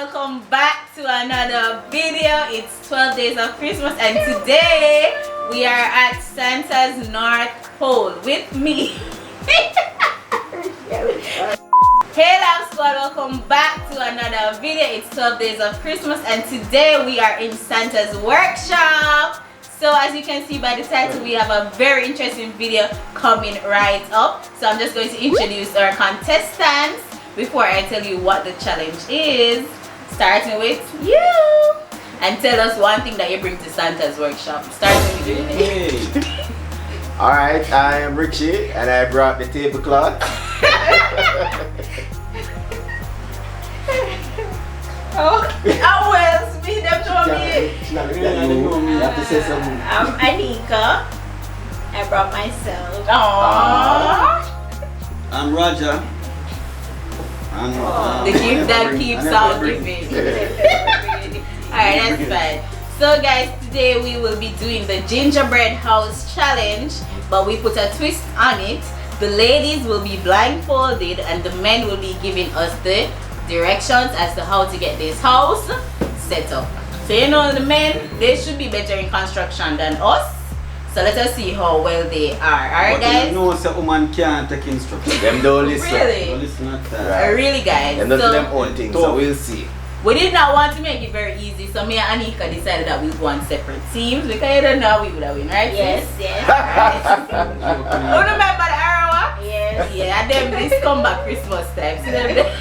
welcome back to another video. It's 12 days of Christmas and today we are at Santa's North Pole with me. Hey Love Squad, welcome back to another video. It's 12 days of Christmas and today we are in Santa's workshop. So as you can see by the title, we have a very interesting video coming right up. So I'm just going to introduce our contestants before I tell you what the challenge is. Starting with you. And tell us one thing that you bring to Santa's workshop. Starting with you. Hey. Alright, I am Richie and I brought the tablecloth. Oh well, speed them to me. You have to say something. I'm Anika. I brought myself. Aww. I'm Roger. The gift that keeps on giving. Alright, that's fine. So guys, today we will be doing the gingerbread house challenge, but we put a twist on it. The ladies will be blindfolded and the men will be giving us the directions as to how to get this house set up. So you know, the men, they should be better in construction than us. So let us see how well they are. Alright guys? You know a woman can't take instructions. Them don't listen. Really? Don't listen at that. Right. Really guys? Them don't do them own things, so we'll see. We did not want to make it very easy, so me and Anika decided that we'll go on separate teams because you don't know we would have win, right? Yes, yes. Oh, remember the Arawa? Yes. Yeah, them this come back Christmas time. See them there?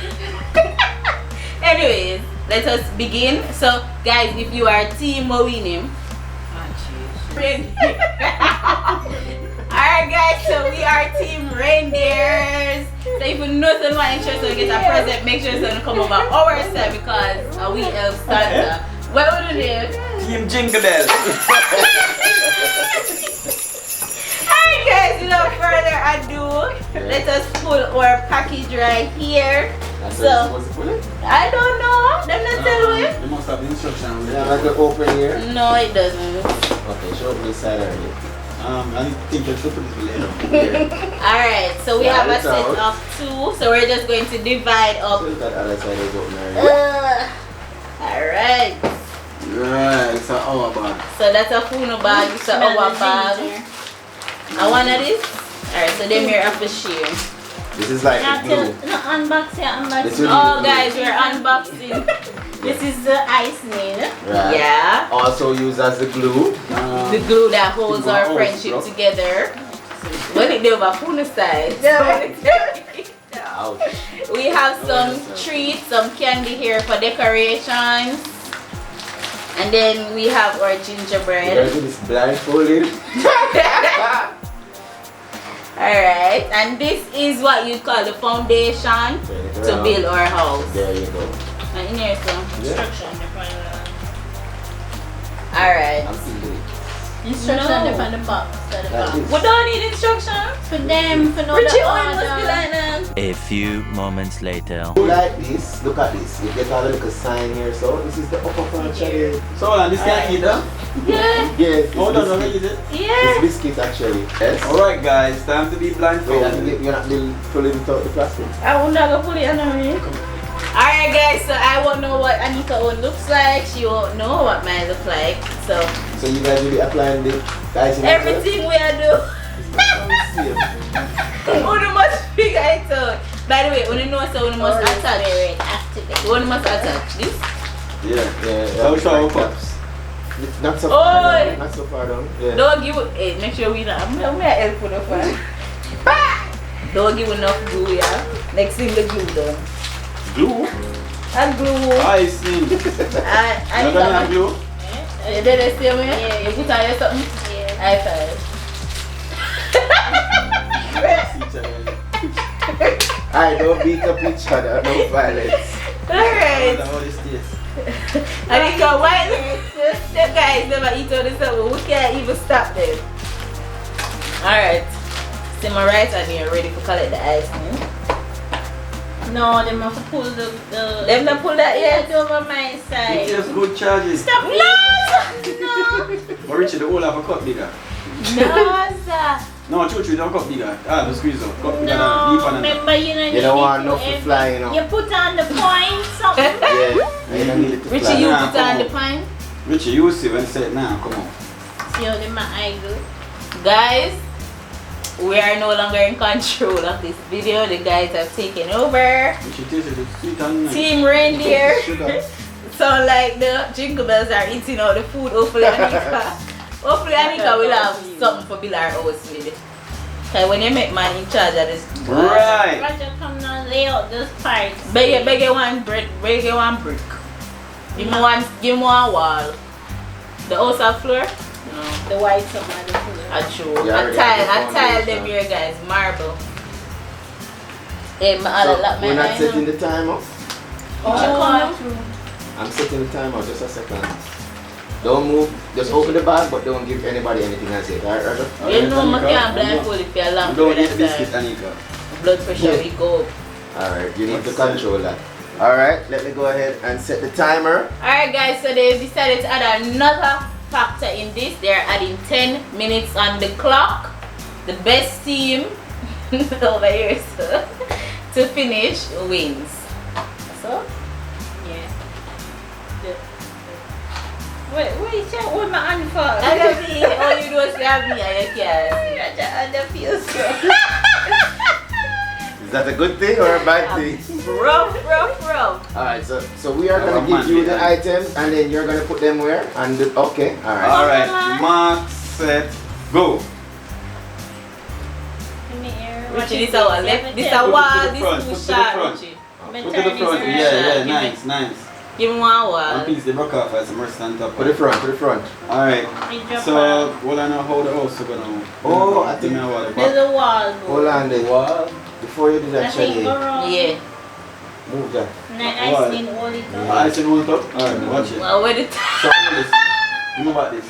Anyways, let us begin. So guys, if you are team winning. Alright guys, so we are team reindeers. So if you know someone interested to get a present, make sure someone come over our side because we help Santa. What would you do? Team Jingle Bell. Alright guys, without further ado, let us pull our package right here. So I don't know. Them not tell me. You must have the instruction. Yeah, like to open here. No, it doesn't. Okay, show up this side already. I think you should put it later. Alright, so we have a set of two. So we're just going to divide up. So that other side is open already. Alright. Right, it's an hour bag. So that's a Funo bag, it's a our bag. And one of this? Alright, so then we're up to share. This is like the glue. No, unboxing. Oh guys, we're unboxing. This is the icing. Right. Yeah. Also used as the glue. The glue that holds our friendship together. When it do about Funo side. Ouch. We have some treats, some candy here for decorations. And then we have our We're gingerbread. going to do this blindfolded. Alright, and this is what you call the foundation to build our house. There you go. And in here some Instruction. Alright. I'm feeling it. Instruction from the box. We don't need instructions. For them, for no Richie the Owen must be order. like that. A few moments later. Like this, look at this. You get a little sign here, so this is the upper part here. So this can eat that? Yeah. Yes, Hold on, let me eat it. Yeah. it's biscuit actually. Yes. Alright guys, time to be blindfolded. You're not pulling it out the plastic. I will not go put it on me. Alright guys, so I won't know what Anika one looks like. She won't know what mine look like. So you guys will be applying the icing. everything we are do. Uno must figure it out. By the way, Uno knows so Uno must attach. Uno must attach this. So show cups. Not so Oi. far down. Not so far down. Yeah. Don't give it. Hey, make sure we not. I'm gonna help with the fan. Don't give enough glue, yeah. Next thing the glue done. Glue? And glue. Icing. And You're gonna have glue? you did the same way? Yeah. You put on your something? Yeah. High five. Alright, don't beat up each other. No violence. Alright. How is this? And you go, why? The guys never eat all this stuff. We can't even stop them. Alright. See my right hand here ready to collect the ice. No, them have to pull the Them not pull that yet? it over my It side. gives good charges. Stop it! No! But Richie, the whole have a cut bigger. No, sir. No, Chuchu, don't cut bigger. Ah, the squeeze out. Cut bigger No, than deeper than that. remember you don't You don't want need enough to to fly, you know. You put on the point, something. Yeah, you don't need it to Richie, fly. you Nah, put on come the on. pine. Richie, you see when I say it now, come on. See how my eye go. Guys, we are no longer in control of this video. The guys have taken over. Richie, taste it, it's sweet and nice. Team Reindeer. Sugar. Sound like the jingle bells are eating all the food. Hopefully Anika will have something for Bill our house with. Cause when you make man in charge of this, Right. Roger, come now, lay out those parts. beg you one brick. Give me one wall. The house of floor? No. The white some of the food. I true. You I already have the tile foundation. them here, guys. Marble. Hey, So, we're not setting the timer. Oh, I'm setting the timer, just a second. Don't move, just open the bag, but don't give anybody anything as yet. Alright, Roger? You know I can't blindfold if you're long Don't period eat of the biscuit, time. Anika. Blood pressure will go up. Alright, you need to control that. Alright, let me go ahead and set the timer. Alright guys, so they decided to add another factor in this. They're adding 10 minutes on the clock. The best team over here so, to finish wins. So, yeah. Wait, what my hand for? I don't see all you do is have me and you can't see. Roger, under feels so. Is that a good thing or a bad thing? Rough. Alright, so we are I gonna want give you man, the yeah. items and then you're gonna put them where? And okay, alright. Alright, mark, set, go. Richie, this is our left. This is our wall. This front, is put too to the short, front. Richie. Put to the front, yeah, nice, nice. Give me one wall. One piece they broke off as some rest on top. To the front. Alright, so what I know how the house is gonna. Oh, I think- There's a wall. Hold on there. Wall. Before you do I that, think Shelley, around. Yeah. move that. I seen all it Yeah. up. Ice in one top. Alright, watch it. Well, where the So this. You know about this?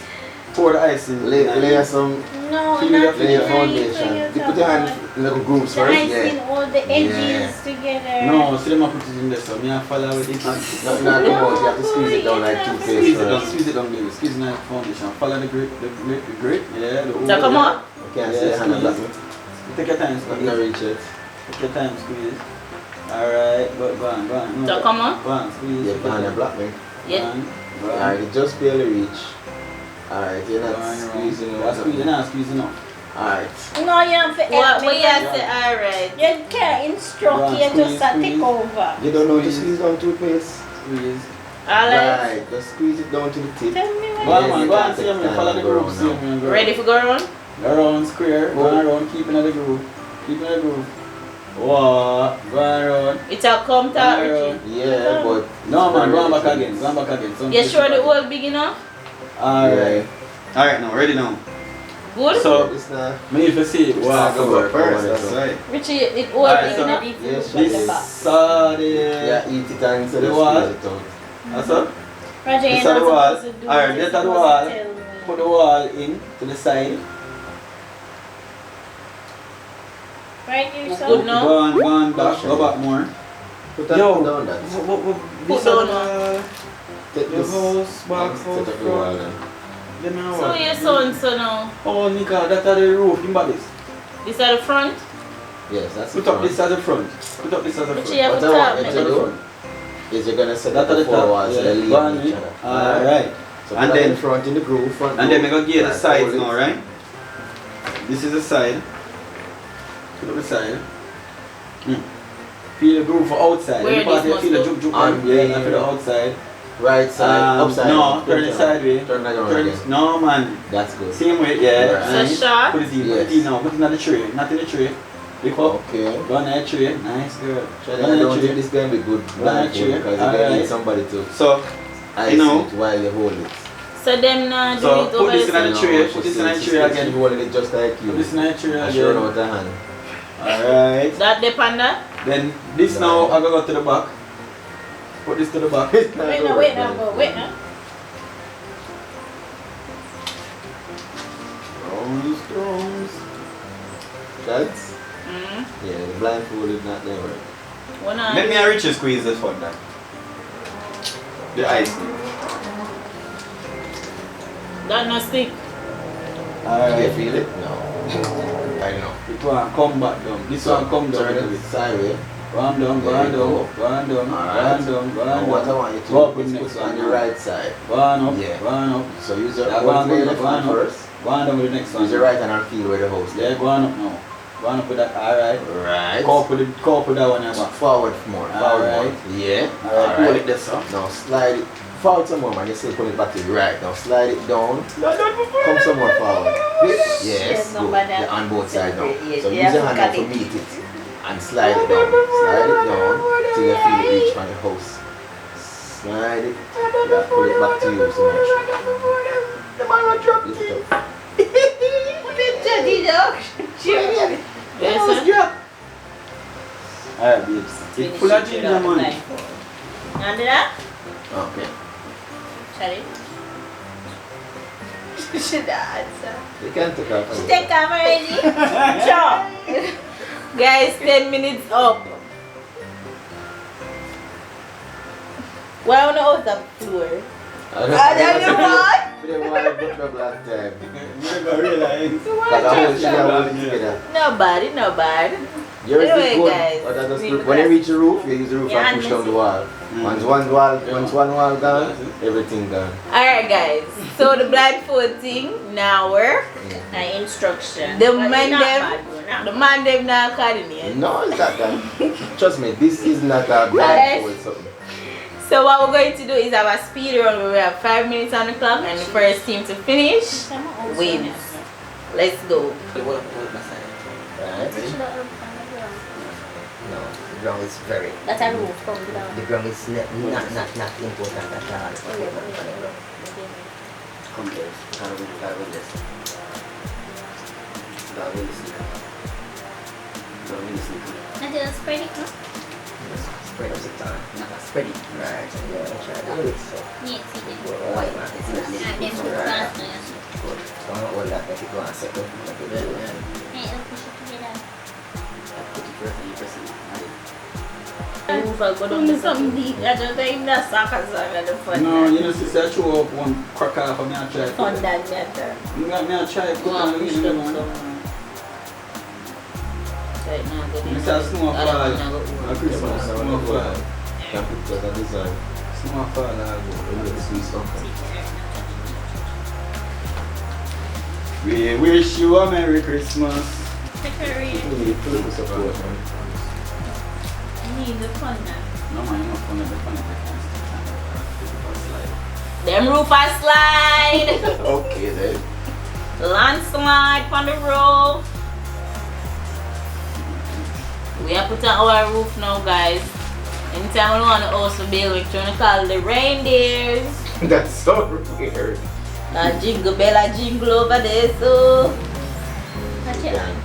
Pour the ice in. Lay some, No, Keep it not up, lay your the foundation. You put your hand in little grooves The first. ice in Yeah. all the edges Yeah. together. No, see them I put it in there, so me I follow with it. Nothing not come out. You have to squeeze it down like No, toothpaste Squeeze it down, first. squeeze it down, baby. Squeeze the foundation. Follow the grip, the grip. Yeah, the So come on. Okay, I see your hand on that. Take your time, I'm squeeze. gonna reach it. Take your time, squeeze. Alright, go on. No, So come on. Go on, squeeze. Yeah, behind the block, man. Yeah. Go on. Alright, you just barely reach. Alright, you're Go not on, squeezing You're squeezing now, squeezing now. Alright. No, you have to help What me. you say? Alright. You can't instruct, Go on, you just squeeze, take squeeze. over. You don't know to squeeze down toothpaste? Squeeze. Alright. Right, just squeeze it down to the tip. Tell me Go what on, Yeah, man, you go can't on, see take me. time Follow and the go group, around see now. me. Go Ready for go around? around square, go around, keeping the groove. Keeping the groove. What? Go around. It'll come to Richie. Yeah, but... No man, go on back again. Go on back again. You sure the hole big enough? Alright. Alright now, ready now. Good? So, It's not... me need to see what I go Work, first, work, that's work. right. Richie, it hole Alright, big so enough? Yes, This the... Yeah, eat it and instead The of wall. squeeze it out. That's all? Roger, This you're is not the wall. supposed to do Alright, this, that's the you're wall. supposed to tell me. Put the wall in to the side. Right here, Good so. now. Go on back. Go back more. Put that Yo, down that. Put down Take the this. house, back, and house, set up the wall front. then. Then now So what? your son, so now. Oh, Nika, that's the roof. Think about this. This are the front. Yes, that's Put the up this as a front. Put up this as a Richie, front. you have What to I tap want you me. to do is you're gonna set That's up at the the four top. walls and Yeah. leave Go on, each eh? other. Alright. So And put that then- in front in the groove, front And then we groove. go gear the Right, sides hold it. now, right? This is the side. Put up the side. Feel the groove for outside. Where Any part this you feel the must juke juke go? on, yeah, and for the outside. Right side, upside No, down. turn it sideways. Turn that around Turn again. it. No, man. That's good. Same way, yeah. Right. So Nice. sharp. Put it in, put it Yes. in now. Put it in the tray. Not in the tray. Lift up. Okay. Go on that tray. Nice, girl. I Go on don't that think tray. this gonna be good Right, blindfold sure. because you're gonna Alright. need somebody to So, ice you know. it while you hold it. So them now do So, it put over this the in a side. tray. No, Put she this in a says tray she's again. holding it just like you. Put this in a tray And she run again. out her hand. Alright. That depend that? Then this now I go to the back. Put this to the back. Wait now, go. Wait now. Drums. Shots? Mm. Yeah, the blindfold is not there, right? One on. Let me and Richard squeeze this one down. The ice. That not stick. Can you Alright. feel it? No. Right now. It one come back down. This one come down. Turn it sideways. Go on down, go on down, go on down, go on down, go on down. What I want you to Go up do in is next put it on one. the right side. Go on up, Yeah. go on up. So use your Yeah, go on, left go on hand up. first. Go on down with the next one. Use your right hand and feel where the house is. Yeah, go on up now. Go on up with that, alright. Right. Couple that one as well. Forward more. Forward Alright. more. Yeah. Alright, hold it this up. Now slide it forward some more, man. You still put it back to the right. Now slide it down. Come some more forward. Yes. Good. Yeah, on both sides now. So use your hand now to meet it. And slide it down. Slide it down till you feel it reach on the house. Slide it. Yeah, pull it back to you so much. Lift it up. Alright, babes. It's full of ginger, man. Under that? Okay. Sorry. She should answer. You can take off. She take camera ready? Sure. Guys, 10 minutes up. Why on the outer floor? I don't know why. We don't want to put the black time. You never realize. Because I hold it together. No bad. Yours is Anyway, good, guys, but I just we when you reach the roof, you use the roof Yeah, and push down the wall. Mm. Once one wall gone, everything gone. Alright guys, so the blindfold thing now work. An instruction. The But man it's not them- bad, though, not The bad. man them now coordinate. No, it's not that. Trust me, this is not a blindfold something. So what we're going to do is have a speed run where we have 5 minutes on the clock and the first team to finish wins. Let's go. Right? No, the ground is very. That's a roof from down. The ground is not important at all. Come here, can't win this. Can't win this. Can't win this. I just spread it, no? Spread up the time. Spread it. Right. Yeah, try to do it. So, Yes, it is. why not? It's not And then put right. fast, yes. Good. Don't hold that. Make it go and settle. Make it do it. Hey, I'll push it together. Put it first and you press it. Move and go down to some deep. I don't think that's soccer song the fun. No, you know, sister, I throw up one crack off of me and try. Fun that better. You got me a try to Go put on, on push the them man. some. Right now, go Mr. Snowfall, Christmas, Christmas, I Snowfall. want to can put that design. Snowfall, A little squeeze up. we wish you a Merry Christmas. Decorate. We need to support, man. You need the fun now. No man, you're not fun at the fun at Them roof a slide. Okay then. Landslide on the roof. We have put on our roof now, guys. Anytime we want to also build, we're trying to call the reindeers. That's so weird. A jingle bell, a jingle over there, so. Watch your hand.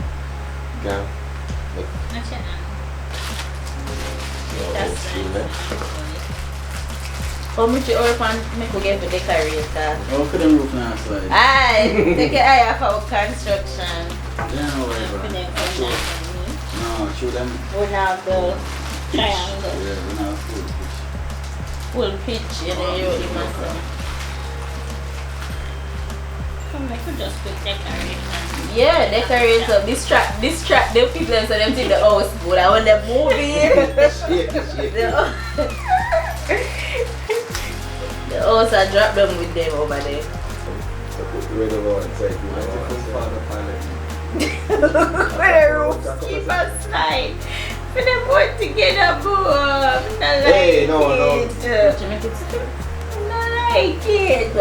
Yeah. Watch your hand. Yeah, That's see nice. that? How much you owe for make we get to decorate that? Oh, for them roof now slide. Aye, take your eye off our construction. Yeah, no worry Put about them it. on that. No, show them. We now the triangle. Yeah, we now full pitch. Full pitch, and then you must. Come back to just put decoration. Yeah, decorate up. Distract the people so them think the house good. I want them moving. Shit. The house I drop them with them over there. So put the red over one side. Where the roof keep us slide. For them both together, boom. Hey, no. What you make it stick? I like it.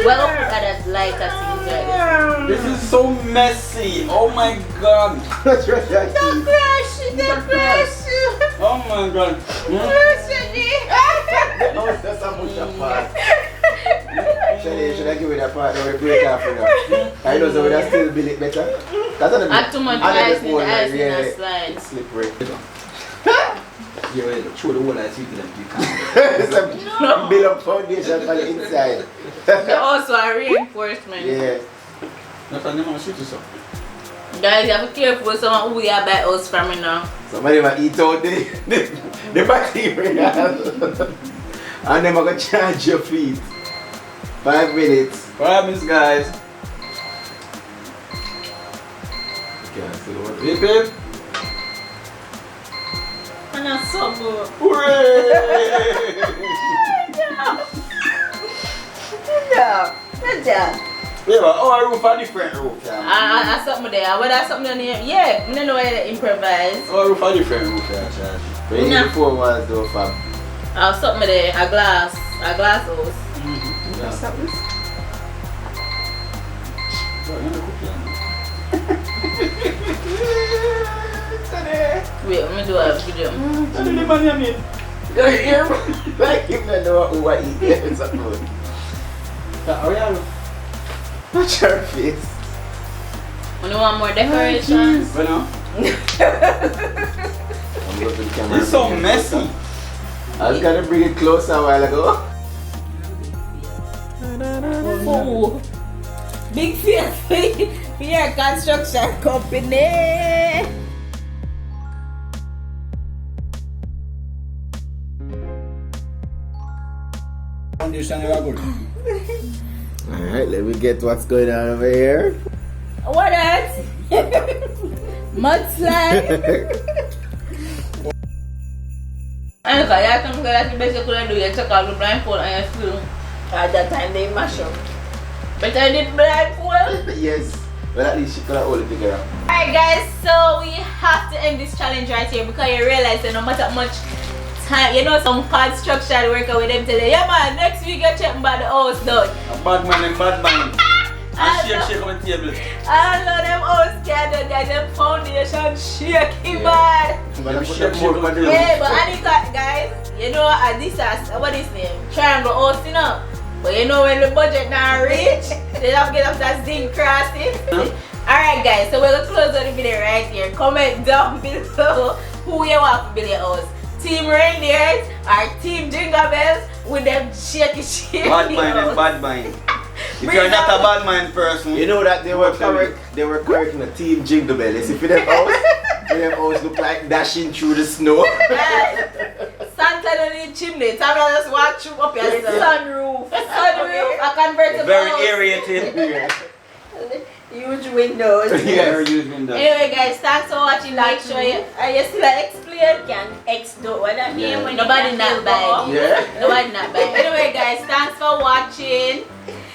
Well, put that like a scissor. This is so messy. Oh my god. That's right. The brush. Oh my god. That's a much apart. Should I give you that part that we break off now? I know so we still build it better. That's not a Add too much ice in the ice in the slide. It's slippery. Yeah, well, throw the whole ice into them. You can't. No. Build up foundation for the inside. They also a reinforcement. Yeah. That's why they want to shoot us up. Guys, you have to be careful with someone who you buy us from now. Somebody might eat out the material. And then I'm going to charge your feet. 5 minutes. What happens, guys? Hip hip. And a sub. Hooray! Yeah. Good job. Yeah, but our roof are different roof. I something there. What that's something on here? Yeah, I don't know why they improvise. Our roof are different roof, yeah. But you need the 4 walls though, fam. Something there, a glass house. Yeah. Something. Wait, let me do a video. You hear me? Like you don't know what he is. Watch your face. You want more decorations? But no. I'm going to the camera. It's so messy. I was gonna bring it closer a while ago. Oh, big face for your construction company. Foundation are good. Alright, let me get what's going on over here. What else? Mudslide. And you have to get the best you could do. You check out the blindfold and you feel. At that time they mash up. But I did blindfold. Yes. Well, at least she could have hold it together. Alright guys, so we have to end this challenge right here because you realize that no matter how much time, you know some construction worker with them today. Yeah man, next week you check about the house done. A bad man and bad man. And shake on the table. I know them house can't do that, them foundation shaky bad. Yeah, but Anika guys, you know this is what is name? Triangle house, you know. But you know when the budget now reach, they have to get up that zinc crossing. Alright guys, so we'll close on the video right here. Comment down below who you want to build your house. Team Reindeers or Team Jingle Bells with them shaky. Bad mind and bad mind. If you're not a bad mind person, you know that they were correct. They were correct in the Team Jingle Bell. You see, for them house look like dashing through the snow. Santa don't need chimney. Tabla just walk through up here. Sunroof. A convertible. very aerated. Huge windows. Very huge windows. Anyway guys, thanks for watching. Make sure you still explain. Can X do what I mean when Nobody not bad. Yeah. Nobody not bad. Anyway guys, thanks for watching.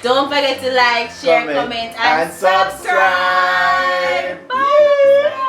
Don't forget to like, share, comment and subscribe. Bye.